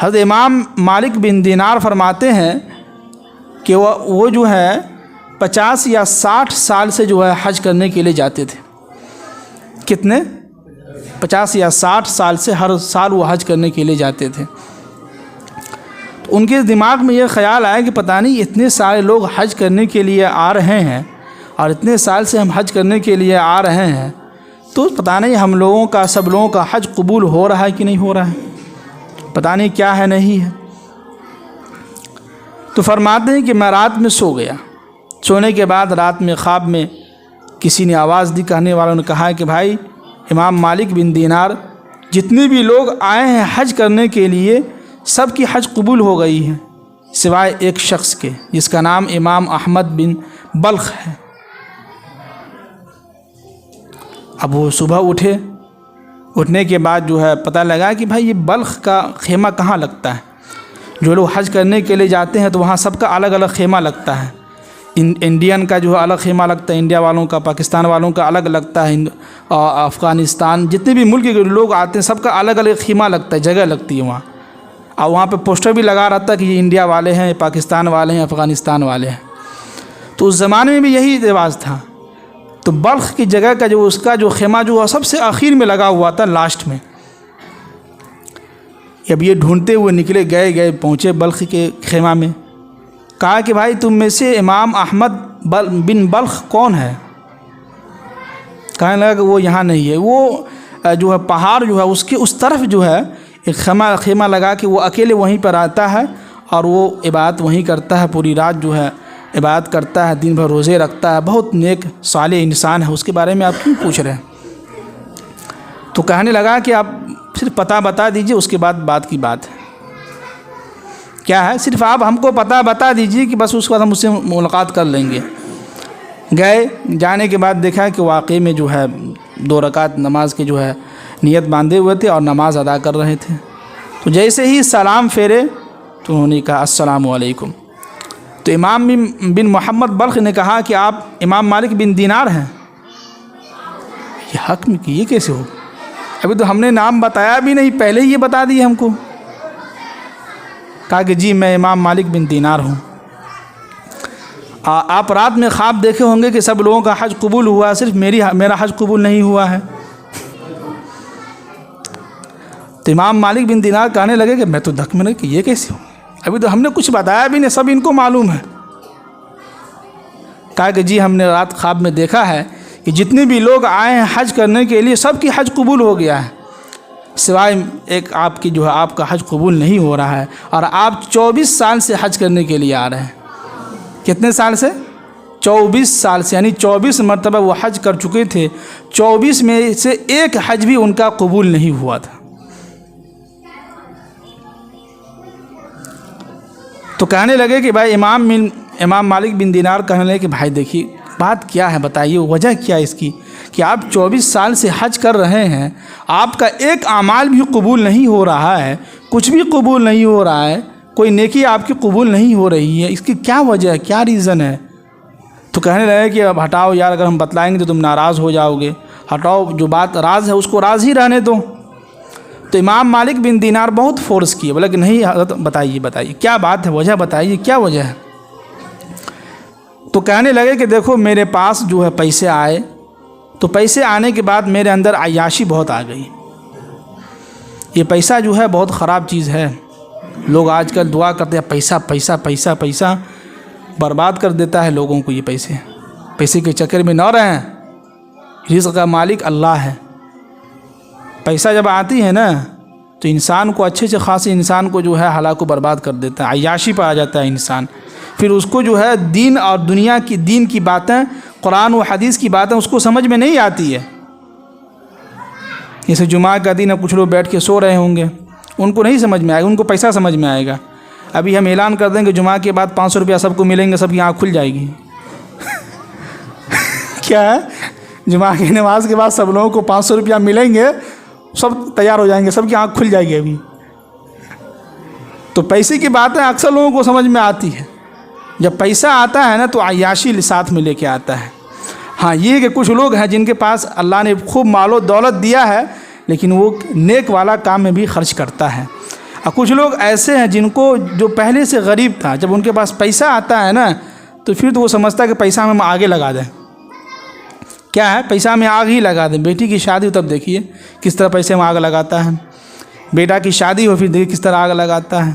حضرت امام مالک بن دینار فرماتے ہیں کہ وہ جو ہے 50 یا 60 سال سے جو ہے حج کرنے کے لیے جاتے تھے. کتنے؟ 50 یا 60 سال سے ہر سال وہ حج کرنے کے لیے جاتے تھے. تو ان کے دماغ میں یہ خیال آیا کہ پتہ نہیں اتنے سارے لوگ حج کرنے کے لیے آ رہے ہیں اور اتنے سال سے ہم حج کرنے کے لیے آ رہے ہیں، تو پتہ نہیں ہم لوگوں کا، سب لوگوں کا حج قبول ہو رہا ہے کہ نہیں ہو رہا ہے، پتہ نہیں کیا ہے نہیں ہے. تو فرماتے ہیں کہ میں رات میں سو گیا. سونے کے بعد رات میں خواب میں کسی نے آواز دی، کہنے والوں نے کہا کہ بھائی امام مالک بن دینار، جتنے بھی لوگ آئے ہیں حج کرنے کے لیے سب کی حج قبول ہو گئی ہے سوائے ایک شخص کے جس کا نام امام احمد بن بلخ ہے. اب وہ صبح اٹھنے کے بعد جو ہے پتہ لگا کہ بھائی یہ بلخ کا خیمہ کہاں لگتا ہے. جو لوگ حج کرنے کے لیے جاتے ہیں تو وہاں سب کا الگ الگ خیمہ لگتا ہے. انڈین کا جو ہے الگ خیمہ لگتا ہے، انڈیا والوں کا، پاکستان والوں کا الگ لگتا ہے، افغانستان جتنے بھی ملک کے لوگ آتے ہیں سب کا الگ الگ خیمہ لگتا ہے، جگہ لگتی ہے وہاں. اور وہاں پہ پوسٹر بھی لگا رہتا ہے کہ یہ انڈیا والے ہیں، پاکستان والے ہیں، افغانستان والے ہیں. تو اس زمانے میں بھی یہی رواج تھا. تو بلخ کی جگہ کا جو اس کا جو خیمہ جو ہے سب سے آخر میں لگا ہوا تھا، لاسٹ میں. اب یہ ڈھونڈتے ہوئے نکلے، گئے پہنچے بلخ کے خیمہ میں. کہا کہ بھائی تم میں سے امام احمد بن بلخ کون ہے؟ کہنے لگا کہ وہ یہاں نہیں ہے. وہ جو ہے پہاڑ جو ہے اس کے اس طرف جو ہے ایک خیمہ لگا کہ وہ اکیلے وہیں پر آتا ہے اور وہ عبادت وہیں کرتا ہے، پوری رات جو ہے عبادت کرتا ہے، دن بھر روزے رکھتا ہے، بہت نیک صالح انسان ہے. اس کے بارے میں آپ کیوں پوچھ رہے ہیں؟ تو کہنے لگا کہ آپ صرف پتہ بتا دیجئے، اس کے بعد بات کی بات ہے. کیا ہے؟ صرف آپ ہم کو پتہ بتا دیجئے کہ بس اس کے بعد ہم اس سے ملاقات کر لیں گے. گئے، جانے کے بعد دیکھا کہ واقعی میں جو ہے 2 رکعت نماز کے جو ہے نیت باندھے ہوئے تھے اور نماز ادا کر رہے تھے. تو جیسے ہی سلام پھیرے تو انہوں نے کہا السلام علیکم. تو امام بن محمد بلخ نے کہا کہ آپ امام مالک بن دینار ہیں؟ یہ حق میں کہ یہ کیسے ہو؟ ابھی تو ہم نے نام بتایا بھی نہیں، پہلے ہی یہ بتا دیے ہم کو. کہا کہ جی میں امام مالک بن دینار ہوں. آپ رات میں خواب دیکھے ہوں گے کہ سب لوگوں کا حج قبول ہوا، صرف میرا حج قبول نہیں ہوا ہے. تو امام مالک بن دینار کہنے لگے کہ میں تو دھک میں کہ یہ کیسے ہوں، ابھی تو ہم نے کچھ بتایا بھی نہیں، سب ان کو معلوم ہے. کہا کہ جی ہم نے رات خواب میں دیکھا ہے کہ جتنے بھی لوگ آئے ہیں حج کرنے کے لیے سب کی حج قبول ہو گیا ہے سوائے ایک آپ کی جو ہے آپ کا حج قبول نہیں ہو رہا ہے. اور آپ 24 سال سے حج کرنے کے لیے آ رہے ہیں. کتنے سال سے؟ 24 سال سے، یعنی 24 مرتبہ وہ حج کر چکے تھے، 24 میں سے ایک حج بھی ان کا قبول نہیں ہوا تھا. تو کہنے لگے کہ بھائی امام مالک بن دینار کہنے لگے کہ بھائی دیکھیے بات کیا ہے، بتائیے وجہ کیا ہے اس کی کہ آپ 24 سال سے حج کر رہے ہیں، آپ کا ایک اعمال بھی قبول نہیں ہو رہا ہے، کچھ بھی قبول نہیں ہو رہا ہے، کوئی نیکی آپ کی قبول نہیں ہو رہی ہے، اس کی کیا وجہ ہے، کیا ریزن ہے؟ تو کہنے لگے کہ اب ہٹاؤ یار، اگر ہم بتلائیں گے تو تم ناراض ہو جاؤ گے، ہٹاؤ، جو بات راز ہے اس کو راز ہی رہنے دو. تو امام مالک بن دینار بہت فورس کیے، بولا کہ نہیں حضرت بتائیے کیا بات ہے، وجہ بتائیے کیا وجہ ہے. تو کہنے لگے کہ دیکھو میرے پاس جو ہے پیسے آئے، تو پیسے آنے کے بعد میرے اندر عیاشی بہت آ گئی. یہ پیسہ جو ہے بہت خراب چیز ہے. لوگ آج کل دعا کرتے ہیں پیسہ پیسہ پیسہ پیسہ، برباد کر دیتا ہے لوگوں کو. یہ پیسے کے چکر میں نہ رہیں، رزق کا مالک اللہ ہے. پیسہ جب آتی ہے نا تو انسان کو اچھے سے خاصے انسان کو جو ہے ہلاک و برباد کر دیتا ہے، عیاشی پہ آ جاتا ہے انسان. پھر اس کو جو ہے دین اور دنیا کی دین کی باتیں، قرآن و حدیث کی باتیں اس کو سمجھ میں نہیں آتی ہے. جیسے جمعہ کا دن اب کچھ لوگ بیٹھ کے سو رہے ہوں گے، ان کو نہیں سمجھ میں آئے گا، ان کو پیسہ سمجھ میں آئے گا. ابھی ہم اعلان کر دیں کہ جمعہ کے بعد 500 روپیہ سب کو ملیں گے، سب کی آنکھ کھل جائے گی. کیا ہے؟ جمعہ کی نماز کے بعد سب لوگوں کو 500 روپیہ ملیں گے، سب تیار ہو جائیں گے، سب کی آنکھ کھل جائے گی. ابھی تو پیسے کی باتیں اکثر لوگوں کو سمجھ میں آتی ہے. جب پیسہ آتا ہے نا تو عیاشی ساتھ میں لے کے آتا ہے. ہاں یہ کہ کچھ لوگ ہیں جن کے پاس اللہ نے خوب مال و دولت دیا ہے، لیکن وہ نیک والا کام میں بھی خرچ کرتا ہے. اور کچھ لوگ ایسے ہیں جن کو جو پہلے سے غریب تھا، جب ان کے پاس پیسہ آتا ہے نا تو پھر تو وہ سمجھتا ہے کہ پیسہ ہم آگے لگا دیں. کیا ہے، پیسہ میں آگ ہی لگا دیں. بیٹی کی شادی ہو تب دیکھیے کس طرح پیسے میں آگ لگاتا ہے. بیٹا کی شادی ہو پھر دیکھیے کس طرح آگ لگاتا ہے.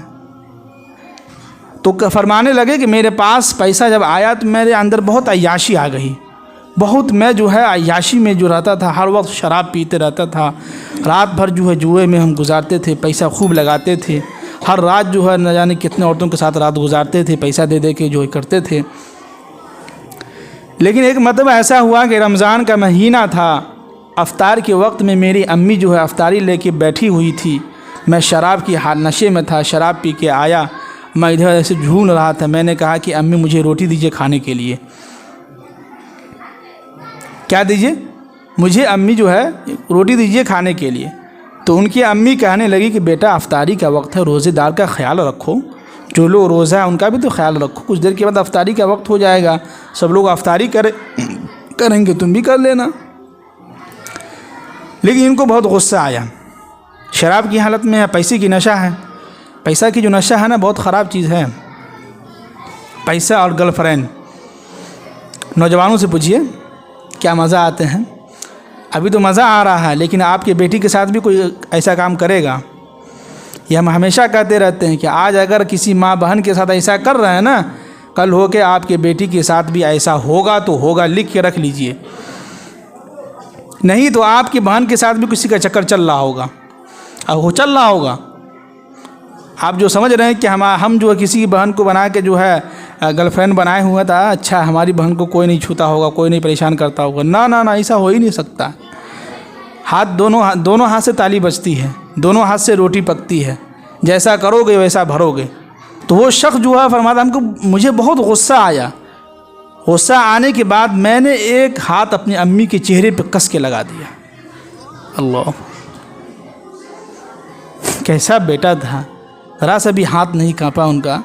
تو فرمانے لگے کہ میرے پاس پیسہ جب آیا تو میرے اندر بہت عیاشی آ گئی. بہت میں جو ہے عیاشی میں جو رہتا تھا، ہر وقت شراب پیتے رہتا تھا. رات بھر جو ہے جوئے میں ہم گزارتے تھے، پیسہ خوب لگاتے تھے. ہر رات جو ہے نہ جانے کتنے عورتوں کے ساتھ رات گزارتے تھے، پیسہ دے دے کے جو کرتے تھے. لیکن ایک مرتبہ ایسا ہوا کہ رمضان کا مہینہ تھا، افطار کے وقت میں میری امی جو ہے افطاری لے کے بیٹھی ہوئی تھی. میں شراب کی نشے میں تھا، شراب پی کے آیا. میں ادھر ایسے ڈھونڈ رہا تھا. میں نے کہا کہ امی مجھے روٹی دیجیے کھانے کے لیے. کیا دیجیے؟ مجھے امی جو ہے روٹی دیجیے کھانے کے لیے. تو ان کی امی کہنے لگی کہ بیٹا افطاری کا وقت ہے، روزے دار کا خیال رکھو. جو لوگ روزہ ہے ان کا بھی تو خیال رکھو. کچھ دیر کے بعد افطاری کا وقت ہو جائے گا، سب لوگ افطاری کریں گے، تم بھی کر لینا. لیکن ان کو بہت غصہ آیا. شراب کی حالت میں ہے، پیسے کی نشہ ہے. پیسہ کی جو نشہ ہے نا بہت خراب چیز ہے. پیسہ اور گرل فرینڈ. نوجوانوں سے پوچھیے کیا مزہ آتے ہیں. ابھی تو مزہ آ رہا ہے، لیکن آپ کی بیٹی کے ساتھ بھی کوئی ایسا کام کرے گا؟ یہ ہم ہمیشہ کہتے رہتے ہیں کہ آج اگر کسی ماں بہن کے ساتھ ایسا کر رہے ہیں نا، کل ہو کے آپ کے بیٹی کے ساتھ بھی ایسا ہوگا تو ہوگا. لکھ کے رکھ لیجئے. نہیں تو آپ کی بہن کے ساتھ بھی کسی کا چکر چل رہا ہوگا، اور وہ چل رہا ہوگا. آپ جو سمجھ رہے ہیں کہ ہم جو ہے کسی بہن کو بنا کے جو ہے گرل فرینڈ بنائے ہوئے تھا، اچھا ہماری بہن کو کوئی نہیں چھوتا ہوگا، کوئی نہیں پریشان کرتا ہوگا. نہ نہ نہ، ایسا ہو ہی نہیں سکتا. دونوں ہاتھ سے تالی بجتی ہے، دونوں ہاتھ سے روٹی پکتی ہے. جیسا کرو گے ویسا بھرو گے. تو وہ شخص جو ہے فرماتا ہم کو مجھے بہت غصہ آیا. غصہ آنے کے بعد میں نے ایک ہاتھ اپنی امی کے چہرے پہ کس کے لگا دیا. اللہ، کیسا بیٹا تھا، ذرا سا بھی ہاتھ نہیں کانپا ان کا.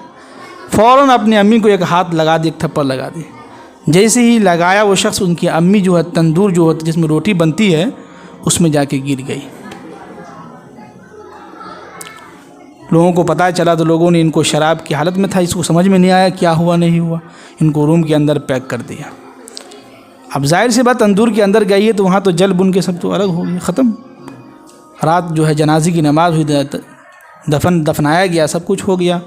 فوراً اپنی امی کو ایک ہاتھ لگا دی، ایک تھپڑ لگا دی. جیسے ہی لگایا وہ شخص، ان کی امی جو ہے تندور جو ہوتا جس میں روٹی بنتی ہے اس میں جا کے گر گئی. لوگوں کو پتہ چلا تو لوگوں نے ان کو شراب کی حالت میں تھا، اس کو سمجھ میں نہیں آیا کیا ہوا نہیں ہوا، ان کو روم کے اندر پیک کر دیا. اب ظاہر سی بات تندور کے اندر گئی ہے تو وہاں تو جل بن کے سب تو الگ ہو گیا، ختم. رات جو ہے جنازے کی نماز ہوئی، دفنایا گیا، سب کچھ ہو گیا.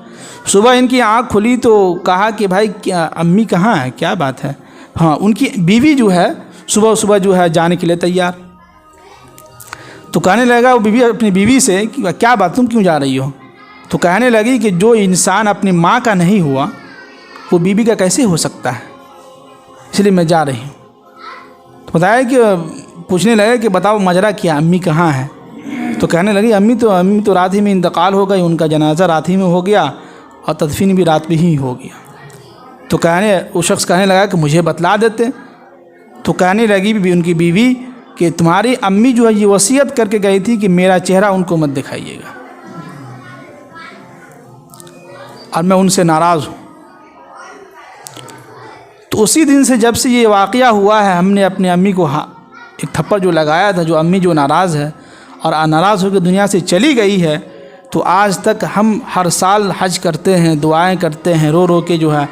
صبح ان کی آنکھ کھلی تو کہا کہ بھائی کیا امی کہاں ہے، کیا بات ہے. ہاں، ان کی بیوی جو ہے صبح جو ہے جانے کے لیے تیار. تو کہنے لگا وہ بیوی اپنی بیوی سے کہ کیا بات، تم کیوں جا رہی ہو؟ تو کہنے لگی کہ جو انسان اپنی ماں کا نہیں ہوا وہ بیوی کا کیسے ہو سکتا ہے، اس لیے میں جا رہی ہوں. تو بتایا کہ پوچھنے لگے کہ بتاؤ ماجرا کیا، امی کہاں ہے؟ تو کہنے لگی امی تو رات ہی میں انتقال ہو گئی، ان کا جنازہ رات ہی میں ہو گیا اور تدفین بھی رات میں ہی ہو گیا. تو وہ شخص کہنے لگا کہ مجھے بتلا دیتے. تو کہنے لگی ان کی بیوی کہ تمہاری امی جو ہے یہ وصیت کر کے گئی تھی کہ میرا چہرہ ان کو مت دکھائیے گا، اور میں ان سے ناراض ہوں. تو اسی دن سے جب سے یہ واقعہ ہوا ہے، ہم نے اپنی امی کو ایک تھپڑ جو لگایا تھا، جو امی جو ناراض ہے اور ناراض ہو کے دنیا سے چلی گئی ہے، تو آج تک ہم ہر سال حج کرتے ہیں، دعائیں کرتے ہیں، رو رو کے جو ہے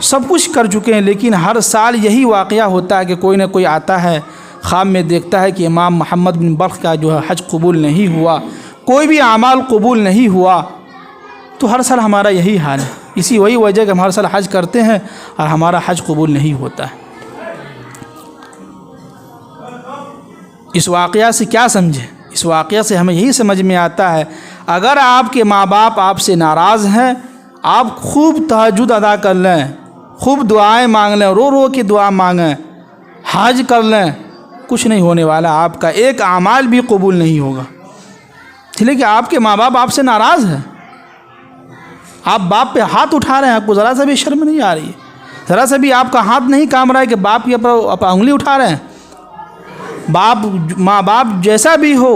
سب کچھ کر چکے ہیں. لیکن ہر سال یہی واقعہ ہوتا ہے کہ کوئی نہ کوئی آتا ہے، خواب میں دیکھتا ہے کہ امام محمد بن بلخ کا جو ہے حج قبول نہیں ہوا، کوئی بھی اعمال قبول نہیں ہوا. تو ہر سال ہمارا یہی حال ہے. وہی وجہ کہ ہم ہر سال حج کرتے ہیں اور ہمارا حج قبول نہیں ہوتا ہے. اس واقعہ سے کیا سمجھیں؟ اس واقعہ سے ہمیں یہی سمجھ میں آتا ہے، اگر آپ کے ماں باپ آپ سے ناراض ہیں، آپ خوب تہجد ادا کر لیں، خوب دعائیں مانگ لیں، رو رو کے دعا مانگیں، حج کر لیں، کچھ نہیں ہونے والا. آپ کا ایک اعمال بھی قبول نہیں ہوگا. اس لیے کہ آپ کے ماں باپ آپ سے ناراض ہیں. آپ باپ پہ ہاتھ اٹھا رہے ہیں، آپ کو ذرا سا بھی شرم نہیں آ رہی ہے، ذرا سا بھی آپ کا ہاتھ نہیں کام رہا ہے کہ باپ کے اوپر انگلی اٹھا رہے ہیں. ماں باپ جیسا بھی ہو،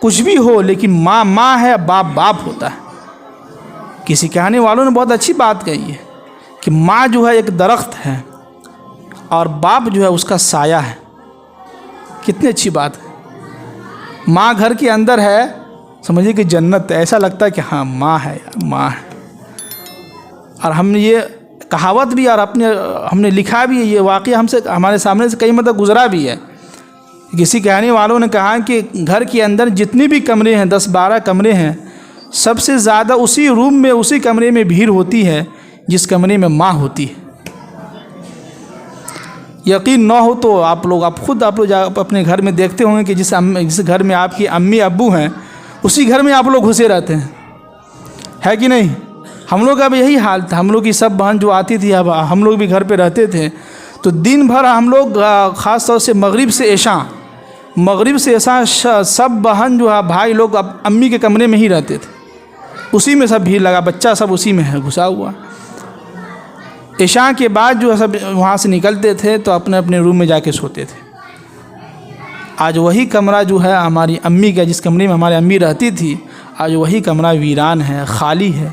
کچھ بھی ہو، لیکن ماں ہے، باپ ہوتا ہے. کسی کہنے والوں نے بہت اچھی بات کہی ہے کہ ماں جو ہے ایک درخت ہے اور باپ جو ہے اس کا سایہ ہے. کتنی اچھی بات ہے. ماں گھر کے اندر ہے، سمجھیے کہ جنت، ایسا لگتا ہے کہ ہاں ماں ہے یار، ماں ہے۔ اور ہم نے یہ کہاوت بھی اور ہم نے لکھا بھی ہے، یہ واقعہ ہمارے سامنے سے کئی مرتبہ گزرا بھی ہے۔ کسی کہانی والوں نے کہا کہ گھر کے اندر جتنے بھی کمرے ہیں، 10-12 کمرے ہیں، سب سے زیادہ اسی روم میں، اسی کمرے میں بھیڑ ہوتی ہے جس کمرے میں ماں ہوتی ہے۔ یقین نہ ہو تو آپ لوگ اپنے گھر میں دیکھتے ہوں گے کہ جس گھر میں آپ کی امی ابو ہیں، اسی گھر میں آپ لوگ گھسے رہتے ہیں، ہے کہ نہیں؟ ہم لوگ کا بھی یہی حال تھا۔ ہم لوگ کی سب بہن جو آتی تھی، اب ہم لوگ بھی گھر پہ رہتے تھے، تو دن بھر ہم لوگ خاص طور سے مغرب سے عشاء سب بہن جو ہے بھائی لوگ امی کے کمرے میں ہی رہتے تھے، اسی میں سب بھیڑ لگا، بچہ سب اسی میں ہے گھسا ہوا۔ عشاء کے بعد جو ہے سب وہاں سے نکلتے تھے تو اپنے اپنے روم میں جا کے سوتے تھے۔ آج وہی کمرہ جو ہے ہماری امی کا، جس کمرے میں ہماری امی رہتی تھی، آج وہی کمرہ ویران ہے، خالی ہے،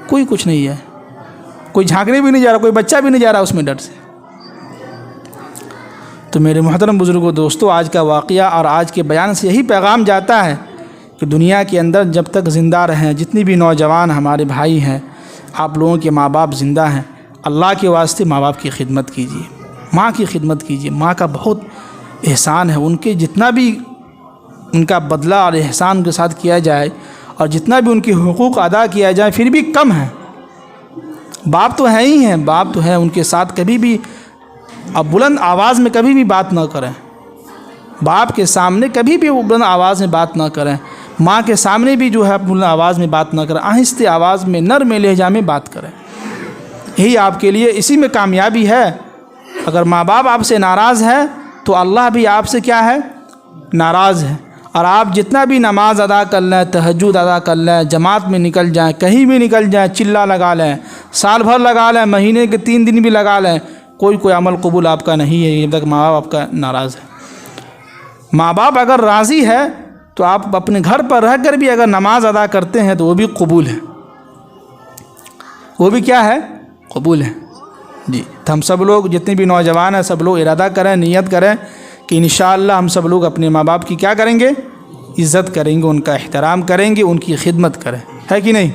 کوئی کچھ نہیں ہے، کوئی جھانکنے بھی نہیں جا رہا، کوئی بچہ بھی نہیں جا رہا اس میں ڈر سے۔ تو میرے محترم بزرگوں، دوستو، آج کا واقعہ اور آج کے بیان سے یہی پیغام جاتا ہے کہ دنیا کے اندر جب تک زندہ رہیں، جتنی بھی نوجوان ہمارے بھائی ہیں، آپ لوگوں کے ماں باپ زندہ ہیں، اللہ کے واسطے ماں باپ کی خدمت کیجیے، ماں کی خدمت کیجیے۔ ماں کا بہت احسان ہے، ان کے جتنا بھی ان کا بدلہ اور احسان کے ساتھ کیا جائے اور جتنا بھی ان کے حقوق ادا کیا جائے پھر بھی کم ہے۔ باپ تو ہیں ہی ہیں، باپ تو ہیں، ان کے ساتھ کبھی بھی اب بلند آواز میں کبھی بھی بات نہ کریں، باپ کے سامنے کبھی بھی بلند آواز میں بات نہ کریں، ماں کے سامنے بھی جو ہے بلند آواز میں بات نہ کریں، آہستہ آواز میں نرم لہجہ میں بات کریں، یہی آپ کے لیے اسی میں کامیابی ہے۔ اگر ماں باپ آپ سے ناراض ہے تو اللہ بھی آپ سے کیا ہے؟ ناراض ہے۔ اور آپ جتنا بھی نماز ادا کر لیں، تہجد ادا کر لیں، جماعت میں نکل جائیں، کہیں بھی نکل جائیں، چلا لگا لیں، سال بھر لگا لیں، مہینے کے 3 دن بھی لگا لیں، کوئی عمل قبول آپ کا نہیں ہے جب تک ماں باپ آپ کا ناراض ہے۔ ماں باپ اگر راضی ہے تو آپ اپنے گھر پر رہ کر بھی اگر نماز ادا کرتے ہیں تو وہ بھی قبول ہے، وہ بھی کیا ہے؟ قبول ہے۔ جی، تو ہم سب لوگ جتنے بھی نوجوان ہیں سب لوگ ارادہ کریں، نیت کریں کہ انشاءاللہ ہم سب لوگ اپنے ماں باپ کی کیا کریں گے؟ عزت کریں گے، ان کا احترام کریں گے، ان کی خدمت کریں، ہے کہ نہیں؟